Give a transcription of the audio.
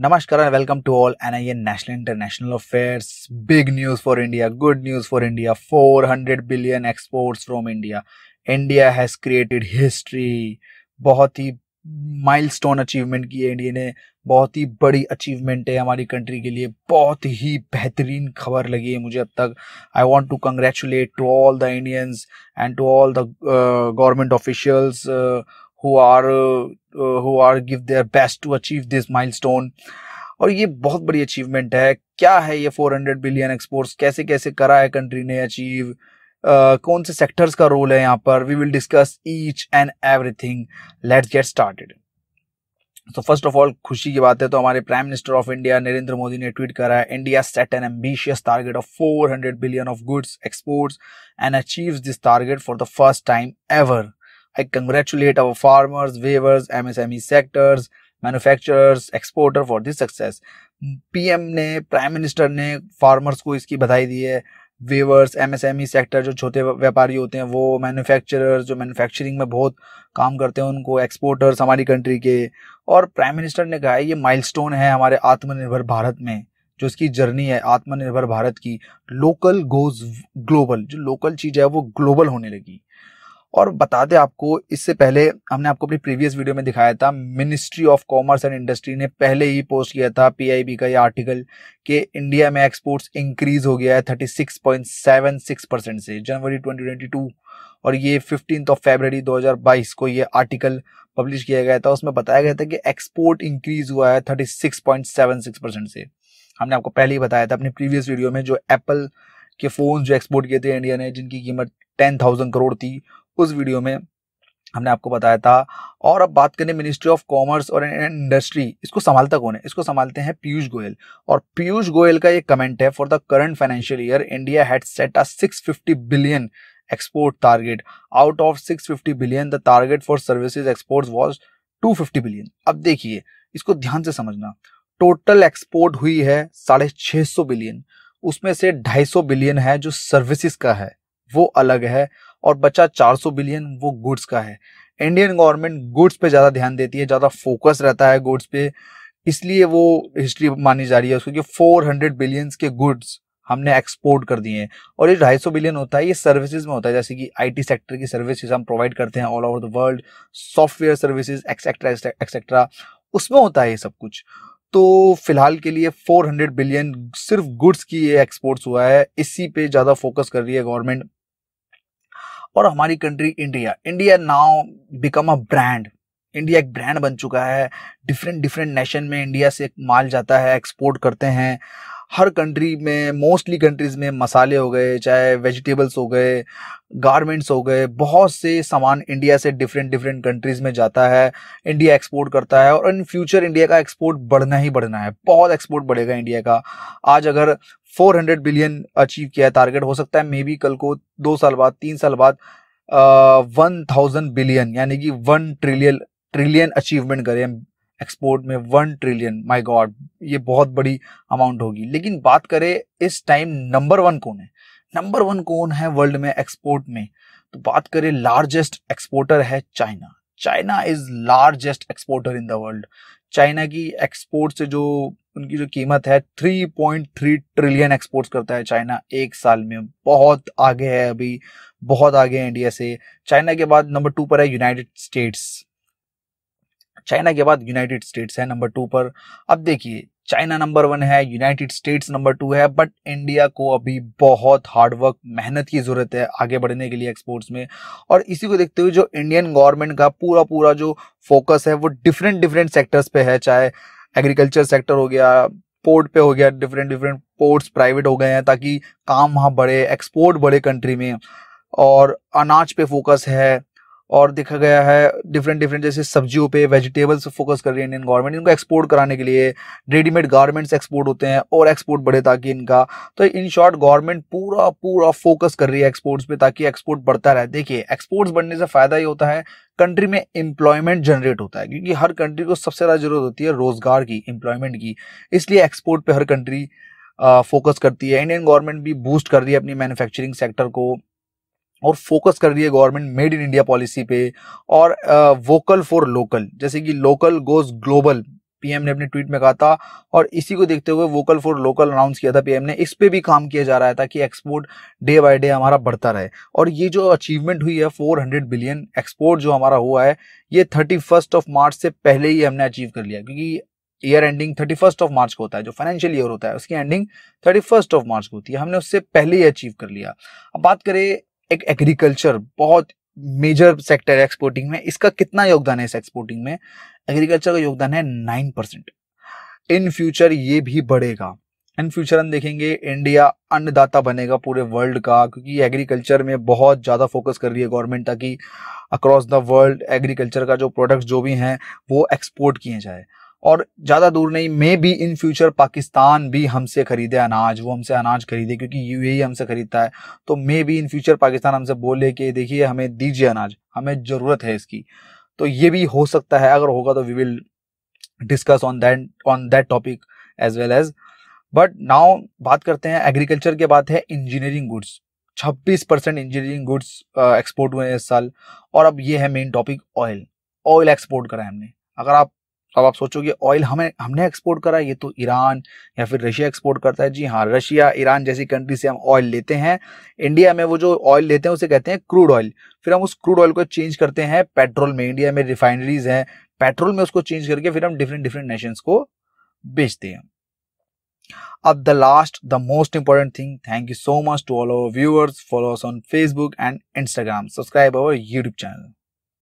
Namaskar and welcome to all NIN National International Affairs. Big news for India, good news for India. 400 billion exports from India. India has created history. बहुत ही milestone achievement की है India ने. बहुत ही बड़ी achievement है हमारी country के लिए. बहुत ही बेहतरीन खबर लगी है मुझे अब तक. I want to congratulate to all the Indians and to all the government officials who are give their best to achieve this milestone. और ये बहुत बड़ी अचीवमेंट है. क्या है ये 400 बिलियन एक्सपोर्ट्स, कैसे कैसे करा है कंट्री ने अचीव, कौन से सेक्टर्स का रोल है यहाँ पर. We will discuss each and everything. Let's get started. तो फर्स्ट ऑफ ऑल खुशी की बात है तो हमारे prime minister of India Narendra Modi ने ट्वीट करा है, India set an ambitious target of 400 billion of goods exports and achieves this target for the first time ever. I congratulate our farmers, weavers, MSME sectors, manufacturers, exporter for this success. PM ने, prime minister ने farmers को इसकी बधाई दी है. Weavers, MSME sector जो छोटे व्यापारी होते हैं वो, मैन्युफैक्चरर्स जो मैन्युफैक्चरिंग में बहुत काम करते हैं उनको, एक्सपोर्टर्स हमारी कंट्री के. और प्राइम मिनिस्टर ने कहा है ये माइलस्टोन है हमारे आत्मनिर्भर भारत में, जो इसकी जर्नी है आत्मनिर्भर भारत की. लोकल गोज ग्लोबल, जो लोकल चीज़ है वो ग्लोबल होने लगी. और बता दें आपको, इससे पहले हमने आपको अपनी प्रीवियस वीडियो में दिखाया था, ministry of commerce and industry ने पहले ही पोस्ट किया था पीआईबी का ये आर्टिकल कि इंडिया में एक्सपोर्ट्स इंक्रीज हो गया है 36.76% से जनवरी 2022. और ये 15 फरवरी 2022 को ये आर्टिकल पब्लिश किया गया था. उसमें बताया गया था कि एक्सपोर्ट इंक्रीज हुआ है 36.76% से. हमने आपको पहले ही बताया था अपनी प्रीवियस वीडियो में, जो एप्पल के फोन जो एक्सपोर्ट किए थे इंडिया ने, जिनकी कीमत 10,000 करोड़ थी, उस वीडियो में हमने आपको बताया था. और अब बात करें मिनिस्ट्री ऑफ कॉमर्स और इंडस्ट्री, इसको संभालता कौन है? इसको संभालते हैं पीयूष गोयल. और पीयूष गोयल का ये कमेंट है, for the current financial year India had set a 650 billion export target. Out of 650 billion the target for services exports was 250 billion. अब देखिए, इसको ध्यान से समझना. टोटल एक्सपोर्ट हुई है 650 बिलियन. उसमें से 250 बिलियन है जो सर्विसेज का है, वो अलग है, और बचा 400 बिलियन वो गुड्स का है. इंडियन गवर्नमेंट गुड्स पे ज़्यादा ध्यान देती है, ज़्यादा फोकस रहता है गुड्स पे, इसलिए वो हिस्ट्री मानी जा रही है उसको कि 400 बिलियंस के गुड्स हमने एक्सपोर्ट कर दिए हैं. और ये 250 बिलियन होता है, ये सर्विसेज में होता है, जैसे कि आईटी सेक्टर की सर्विसेज हम प्रोवाइड करते हैं all over the world, software services etcetera etcetera, उसमें होता है ये सब कुछ. तो फिलहाल के लिए 400 बिलियन सिर्फ गुड्स की ये एक्सपोर्ट्स हुआ है, इसी पे ज़्यादा फोकस कर रही है गवर्नमेंट. और हमारी country India now become a brand. India एक ब्रांड बन चुका है. डिफरेंट नेशन में इंडिया से माल जाता है, एक्सपोर्ट करते हैं. हर कंट्री में, मोस्टली कंट्रीज में मसाले हो गए, चाहे वेजिटेबल्स हो गए, गारमेंट्स हो गए, बहुत से सामान इंडिया से डिफरेंट कंट्रीज में जाता है, इंडिया एक्सपोर्ट करता है. और इन फ्यूचर इंडिया का एक्सपोर्ट बढ़ना ही बढ़ना है, बहुत एक्सपोर्ट बढ़ेगा इंडिया का. आज अगर 400 बिलियन अचीव किया है टारगेट, हो सकता है मे बी कल को 2 साल बाद, 3 साल बाद 1000 बिलियन यानी कि 1 ट्रिलियन अचीवमेंट करें एक्सपोर्ट में. 1 ट्रिलियन, माय गॉड, ये बहुत बड़ी अमाउंट होगी. लेकिन बात करें इस टाइम नंबर 1 कौन है? नंबर 1 कौन है वर्ल्ड में एक्सपोर्ट में? तो बात करें, लार्जेस्ट एक्सपोर्टर है China. China is largest exporter in the world. China की एक्सपोर्ट से जो उनकी जो कीमत है 3.3 ट्रिलियन एक्सपोर्ट्स करता है चाइना एक साल में. बहुत आगे है अभी, बहुत आगे है इंडिया से. चाइना के बाद नंबर 2 पर है यूनाइटेड स्टेट्स. चाइना के बाद यूनाइटेड स्टेट्स है नंबर 2 पर. अब देखिए, चाइना नंबर 1 है, यूनाइटेड स्टेट्स नंबर 2 है, बट इंडिया को अभी बहुत हार्डवर्क, मेहनत की जरूरत है आगे बढ़ने के लिए एक्सपोर्ट्स में. और इसी को देखते हुए जो इंडियन गवर्नमेंट का पूरा जो फोकस है वो डिफरेंट सेक्टर्स पे है. चाहे एग्रीकल्चर सेक्टर हो गया, पोर्ट पे हो गया, डिफरेंट पोर्ट्स प्राइवेट हो गए हैं ताकि काम वहाँ बढ़े, एक्सपोर्ट बढ़े कंट्री में. और अनाज पे फोकस है, और देखा गया है डिफरेंट जैसे सब्जियों पे, वेजिटेबल्स पे फोकस कर रही है इंडियन गवर्नमेंट, इनको एक्सपोर्ट कराने के लिए. रेडीमेड गारमेंट्स एक्सपोर्ट होते हैं और एक्सपोर्ट बढ़े ताकि इनका. तो इन शॉर्ट गवर्नमेंट पूरा फोकस कर रही है एक्सपोर्ट्स पे ताकि एक्सपोर्ट बढ़ता रहे. देखिए, एक्सपोर्ट्स बढ़ने से फायदा ये होता है, कंट्री में एम्प्लॉयमेंट जनरेट होता है, क्योंकि हर कंट्री को सबसे ज़्यादा जरूरत होती है रोजगार की, एम्प्लॉयमेंट की. इसलिए एक्सपोर्ट पे हर कंट्री फोकस करती है. इंडियन गवर्नमेंट भी बूस्ट कर रही है अपनी मैन्युफैक्चरिंग सेक्टर को, और फोकस कर रही है government made in India policy पे, और वोकल फॉर लोकल, जैसे कि लोकल गोज ग्लोबल, पीएम ने अपने ट्वीट में कहा था, और इसी को देखते हुए वोकल फॉर लोकल अनाउंस किया था पीएम ने। इस पे भी काम किया जा रहा था कि एक्सपोर्ट डे बाय डे हमारा बढ़ता रहे। और ये जो अचीवमेंट हुई है 400 बिलियन एक्सपोर्ट जो हमारा हुआ है, ये 31 मार्च से पहले ही हमने अचीव कर लिया, क्योंकि ईयर एंडिंग 31 मार्च को होता है, जो फाइनेंशियल ईयर होता है उसकी एंडिंग 31 मार्च को होती है। हमने उससे पहले ही अचीव कर लिया। अब बात करें एक एग्रीकल्चर, बहुत मेजर सेक्टर है एक्सपोर्टिंग में, इसका कितना योगदान है इस एक्सपोर्टिंग में? एग्रीकल्चर का योगदान है 9%। इन फ्यूचर ये भी बढ़ेगा। इन फ्यूचर हम देखेंगे इंडिया अन्नदाता बनेगा पूरे वर्ल्ड का, क्योंकि एग्रीकल्चर में बहुत ज़्यादा फोकस कर रही है गवर्नमेंट, ताकि अक्रॉस द वर्ल्ड एग्रीकल्चर का जो प्रोडक्ट्स जो भी हैं वो एक्सपोर्ट किए जाए। और ज़्यादा दूर नहीं, may be in future Pakistan भी हमसे खरीदे अनाज, वो हमसे अनाज खरीदे, क्योंकि यूएई हमसे खरीदता है। तो may be in future Pakistan हमसे बोले कि देखिए हमें दीजिए अनाज, हमें ज़रूरत है इसकी। तो ये भी हो सकता है, अगर होगा तो we will discuss on that topic as well as. But now बात करते हैं एग्रीकल्चर के बाद है engineering goods. 26% engineering goods export हुए हैं इस साल। और अब ये है मेन टॉपिक, ऑयल एक्सपोर्ट करा है हमने। अब आप सोचोगे ऑयल हमने एक्सपोर्ट करा है, ये तो ईरान या फिर रशिया एक्सपोर्ट करता है। जी हाँ, रशिया ईरान जैसी कंट्री से हम ऑयल लेते हैं। इंडिया में वो जो ऑयल लेते हैं उसे कहते हैं क्रूड ऑयल। फिर हम उस क्रूड ऑयल को चेंज करते हैं पेट्रोल में। इंडिया में रिफाइनरीज हैं, पेट्रोल में उसको चेंज करके फिर हम डिफरेंट नेशंस को बेचते हैं। अब the most important thing, thank you so much to all our viewers. Follow us on Facebook and Instagram. Subscribe our YouTube channel.